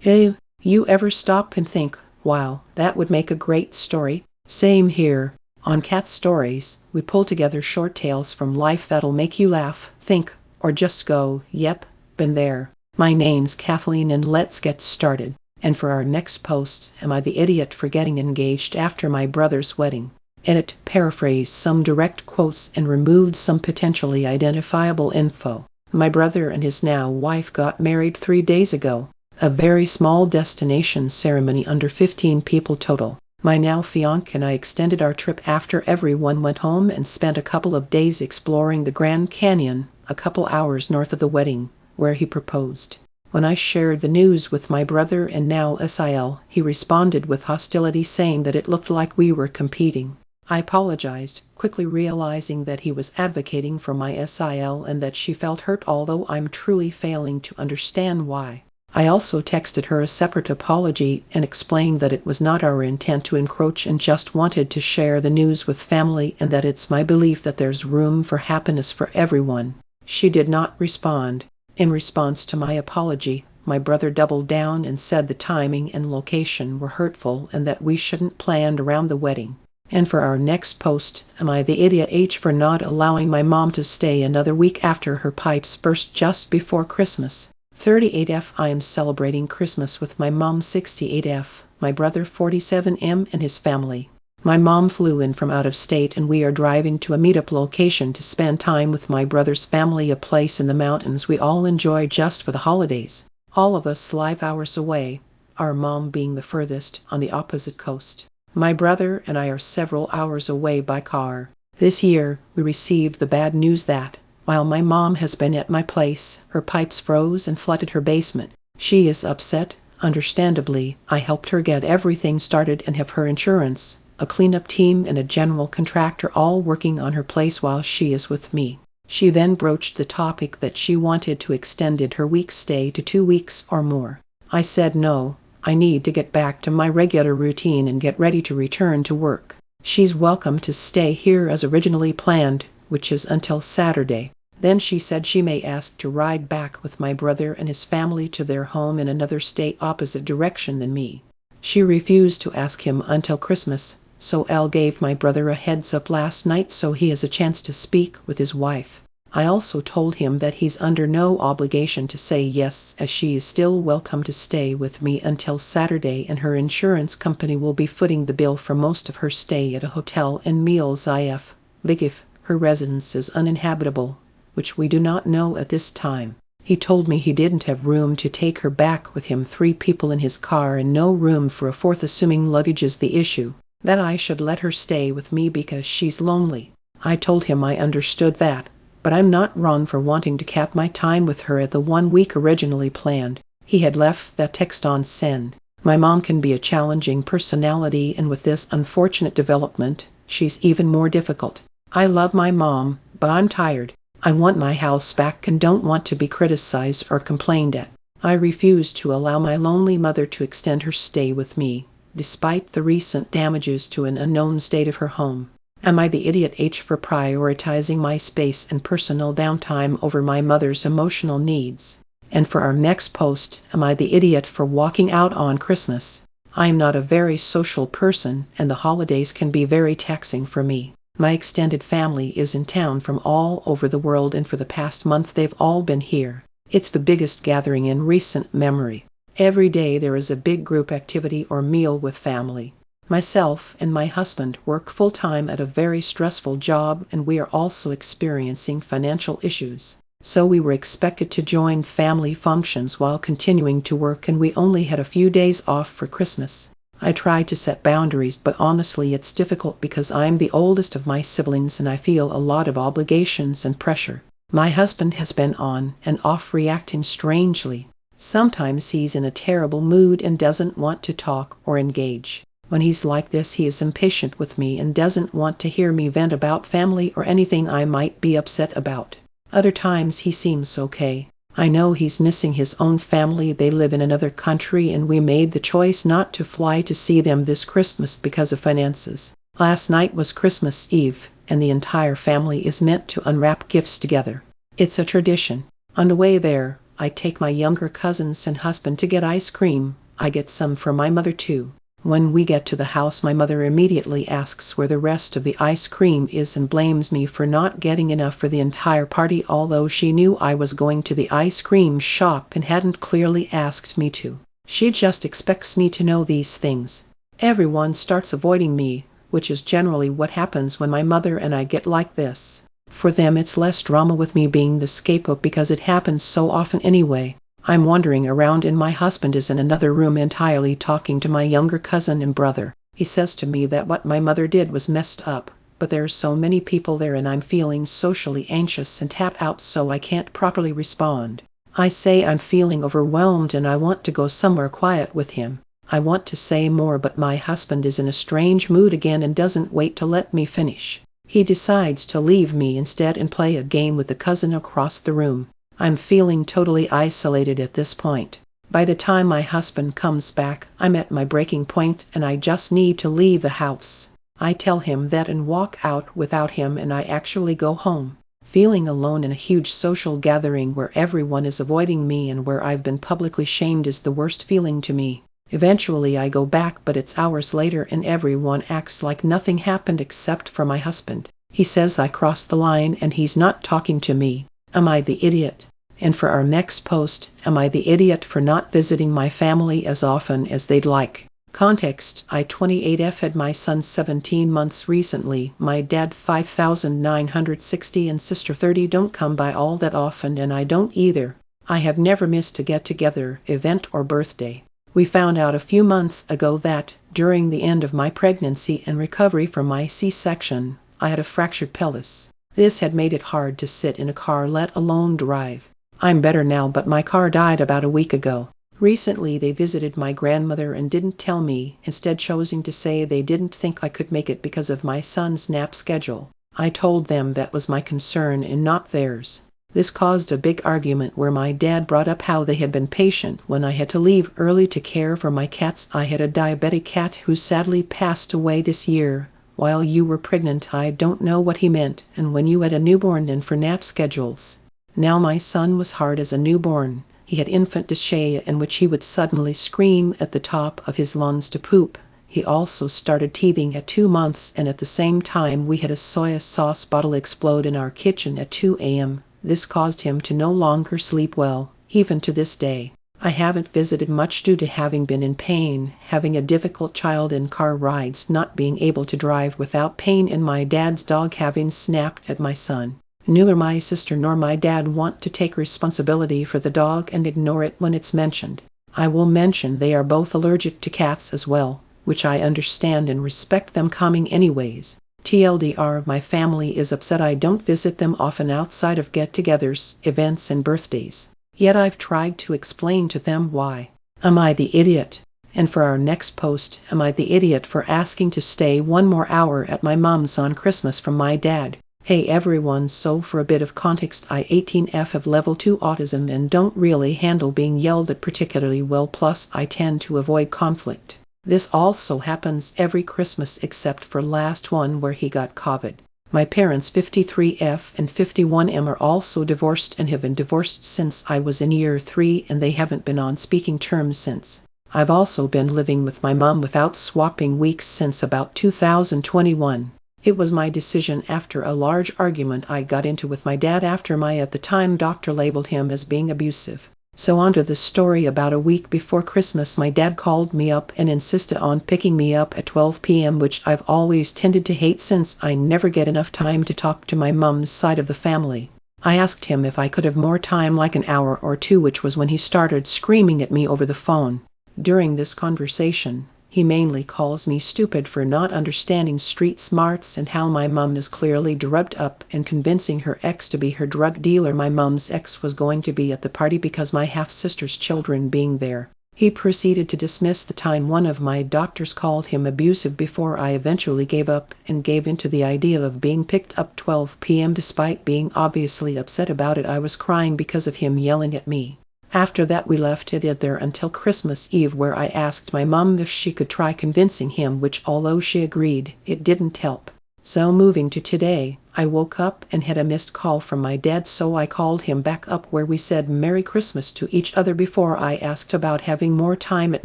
Hey, you ever stop and think, wow, that would make a great story? Same here. On Cat Stories, we pull together short tales from life that'll make you laugh, think, or just go, yep, been there. My name's Kathleen and let's get started. And for our next post, am I the idiot for getting engaged after my brother's wedding? Edit, paraphrase some direct quotes and removed some potentially identifiable info. My brother and his now wife got married 3 days ago. A very small destination ceremony, under 15 people total. My now fiancé and I extended our trip after everyone went home and spent a couple of days exploring the Grand Canyon, a couple hours north of the wedding, where he proposed. When I shared the news with my brother and now SIL, he responded with hostility, saying that it looked like we were competing. I apologized, quickly realizing that he was advocating for my SIL and that she felt hurt, although I'm truly failing to understand why. I also texted her a separate apology and explained that it was not our intent to encroach and just wanted to share the news with family, and that it's my belief that there's room for happiness for everyone. She did not respond. In response to my apology, my brother doubled down and said the timing and location were hurtful and that we shouldn't plan around the wedding. And for our next post, am I the idiot H for not allowing my mom to stay another week after her pipes burst just before Christmas? 38F. I am celebrating Christmas with my mom. 68F. My brother 47M and his family. My mom flew in from out of state and we are driving to a meetup location to spend time with my brother's family, a place in the mountains we all enjoy just for the holidays. All of us live hours away, our mom being the furthest, on the opposite coast. My brother and I are several hours away by car. This year, we received the bad news that, while my mom has been at my place, her pipes froze and flooded her basement. She is upset, understandably. I helped her get everything started and have her insurance, a cleanup team and a general contractor all working on her place while she is with me. She then broached the topic that she wanted to extend her week's stay to 2 weeks or more. I said no, I need to get back to my regular routine and get ready to return to work. She's welcome to stay here as originally planned, which is until Saturday. Then she said she may ask to ride back with my brother and his family to their home in another state opposite direction than me. She refused to ask him until Christmas, so Al gave my brother a heads up last night so he has a chance to speak with his wife. I also told him that he's under no obligation to say yes, as she is still welcome to stay with me until Saturday and her insurance company will be footing the bill for most of her stay at a hotel and meals if her residence is uninhabitable, which we do not know at this time. He told me he didn't have room to take her back with him, 3 people in his car and no room for a 4th, assuming luggage is the issue, that I should let her stay with me because she's lonely. I told him I understood that, but I'm not wrong for wanting to cap my time with her at the 1 week originally planned. He had left that text on send. My mom can be a challenging personality, and with this unfortunate development, she's even more difficult. I love my mom, but I'm tired. I want my house back and don't want to be criticized or complained at. I refuse to allow my lonely mother to extend her stay with me, despite the recent damages to an unknown state of her home. Am I the idiot H for prioritizing my space and personal downtime over my mother's emotional needs? And for our next post, am I the idiot for walking out on Christmas? I am not a very social person, and the holidays can be very taxing for me. My extended family is in town from all over the world, and for the past month they've all been here. It's the biggest gathering in recent memory. Every day there is a big group activity or meal with family. Myself and my husband work full-time at a very stressful job, and we are also experiencing financial issues. So we were expected to join family functions while continuing to work, and we only had a few days off for Christmas. I tried to set boundaries, but honestly it's difficult because I'm the oldest of my siblings and I feel a lot of obligations and pressure. My husband has been on and off reacting strangely. Sometimes he's in a terrible mood and doesn't want to talk or engage. When he's like this, he is impatient with me and doesn't want to hear me vent about family or anything I might be upset about. Other times he seems okay. I know he's missing his own family. They live in another country and we made the choice not to fly to see them this Christmas because of finances. Last night was Christmas Eve, and the entire family is meant to unwrap gifts together. It's a tradition. On the way there, I take my younger cousins and husband to get ice cream. I get some for my mother too. When we get to the house, my mother immediately asks where the rest of the ice cream is and blames me for not getting enough for the entire party, although she knew I was going to the ice cream shop and hadn't clearly asked me to. She just expects me to know these things. Everyone starts avoiding me, which is generally what happens when my mother and I get like this. For them it's less drama with me being the scapegoat because it happens so often anyway. I'm wandering around and my husband is in another room entirely talking to my younger cousin and brother. He says to me that what my mother did was messed up, but there's so many people there and I'm feeling socially anxious and tapped out, so I can't properly respond. I say I'm feeling overwhelmed and I want to go somewhere quiet with him. I want to say more, but my husband is in a strange mood again and doesn't wait to let me finish. He decides to leave me instead and play a game with the cousin across the room. I'm feeling totally isolated at this point. By the time my husband comes back, I'm at my breaking point and I just need to leave the house. I tell him that and walk out without him, and I actually go home. Feeling alone in a huge social gathering where everyone is avoiding me and where I've been publicly shamed is the worst feeling to me. Eventually I go back, but it's hours later and everyone acts like nothing happened except for my husband. He says I crossed the line and he's not talking to me. Am I the idiot? And for our next post, am I the idiot for not visiting my family as often as they'd like? Context: I 28F had my son 17 months recently, my dad 5,960 and sister 30 don't come by all that often and I don't either. I have never missed a get-together, event or birthday. We found out a few months ago that, during the end of my pregnancy and recovery from my C-section, I had a fractured pelvis. This had made it hard to sit in a car, let alone drive. I'm better now, but my car died about a week ago. Recently they visited my grandmother and didn't tell me, instead choosing to say they didn't think I could make it because of my son's nap schedule. I told them that was my concern and not theirs. This caused a big argument where my dad brought up how they had been patient when I had to leave early to care for my cats. I had a diabetic cat who sadly passed away this year. While you were pregnant, I don't know what he meant, and when you had a newborn and for nap schedules. Now my son was hard as a newborn. He had infant dysphagia, in which he would suddenly scream at the top of his lungs to poop. He also started teething at 2 months, and at the same time we had a soy sauce bottle explode in our kitchen at 2 a.m. This caused him to no longer sleep well, even to this day. I haven't visited much due to having been in pain, having a difficult child in car rides, not being able to drive without pain, and my dad's dog having snapped at my son. Neither my sister nor my dad want to take responsibility for the dog and ignore it when it's mentioned. I will mention they are both allergic to cats as well, which I understand and respect them coming anyways. TLDR, my family is upset I don't visit them often outside of get-togethers, events and birthdays. Yet I've tried to explain to them why. Am I the idiot? And for our next post, am I the idiot for asking to stay 1 more hour at my mom's on Christmas from my dad? Hey everyone, so for a bit of context, I 18F have level 2 autism and don't really handle being yelled at particularly well, plus I tend to avoid conflict. This also happens every Christmas except for last one where he got COVID. My parents 53F and 51M are also divorced and have been divorced since I was in year 3, and they haven't been on speaking terms since. I've also been living with my mom without swapping weeks since about 2021. It was my decision after a large argument I got into with my dad after my at the time doctor labeled him as being abusive. So on to the story. About a week before Christmas, my dad called me up and insisted on picking me up at 12 p.m., which I've always tended to hate since I never get enough time to talk to my mom's side of the family. I asked him if I could have more time, like an hour or two, which was when he started screaming at me over the phone. During this conversation, he mainly calls me stupid for not understanding street smarts and how my mom is clearly drugged up and convincing her ex to be her drug dealer. My mom's ex was going to be at the party because my half-sister's children being there. He proceeded to dismiss the time one of my doctors called him abusive before I eventually gave up and gave in to the idea of being picked up 12 p.m. Despite being obviously upset about it, I was crying because of him yelling at me. After that we left it there until Christmas Eve, where I asked my mom if she could try convincing him, which although she agreed, it didn't help. So moving to today, I woke up and had a missed call from my dad, so I called him back up where we said Merry Christmas to each other before I asked about having more time at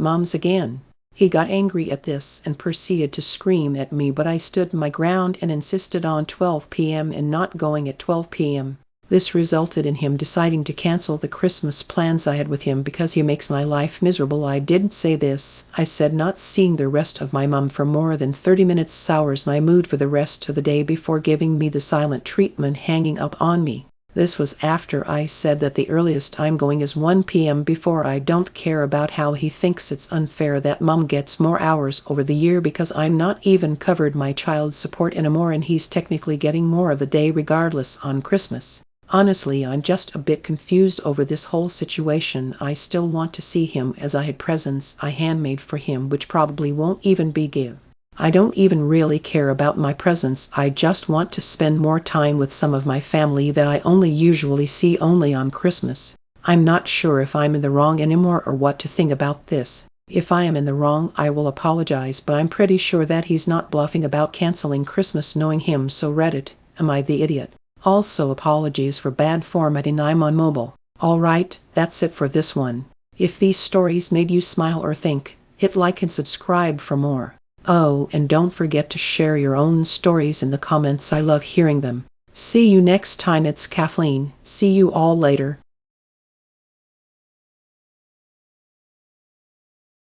Mom's again. He got angry at this and proceeded to scream at me, but I stood my ground and insisted on 12 p.m. and not going at 12 p.m. This resulted in him deciding to cancel the Christmas plans I had with him because he makes my life miserable. I didn't say this. I said not seeing the rest of my mom for more than 30 minutes sours my mood for the rest of the day before giving me the silent treatment, hanging up on me. This was after I said that the earliest I'm going is 1 p.m. before. I don't care about how he thinks it's unfair that mom gets more hours over the year because I'm not even covered my child support anymore, and he's technically getting more of the day regardless on Christmas. Honestly, I'm just a bit confused over this whole situation. I still want to see him as I had presents I handmade for him which probably won't even be give. I don't even really care about my presents. I just want to spend more time with some of my family that I only usually see only on Christmas. I'm not sure if I'm in the wrong anymore or what to think about this. If I am in the wrong, I will apologize, but I'm pretty sure that he's not bluffing about canceling Christmas, knowing him. So Reddit, am I the idiot? Also, apologies for bad formatting. I'm on mobile. Alright, that's it for this one. If these stories made you smile or think, hit like and subscribe for more. Oh, and don't forget to share your own stories in the comments. I love hearing them. See you next time. It's Kathleen. See you all later.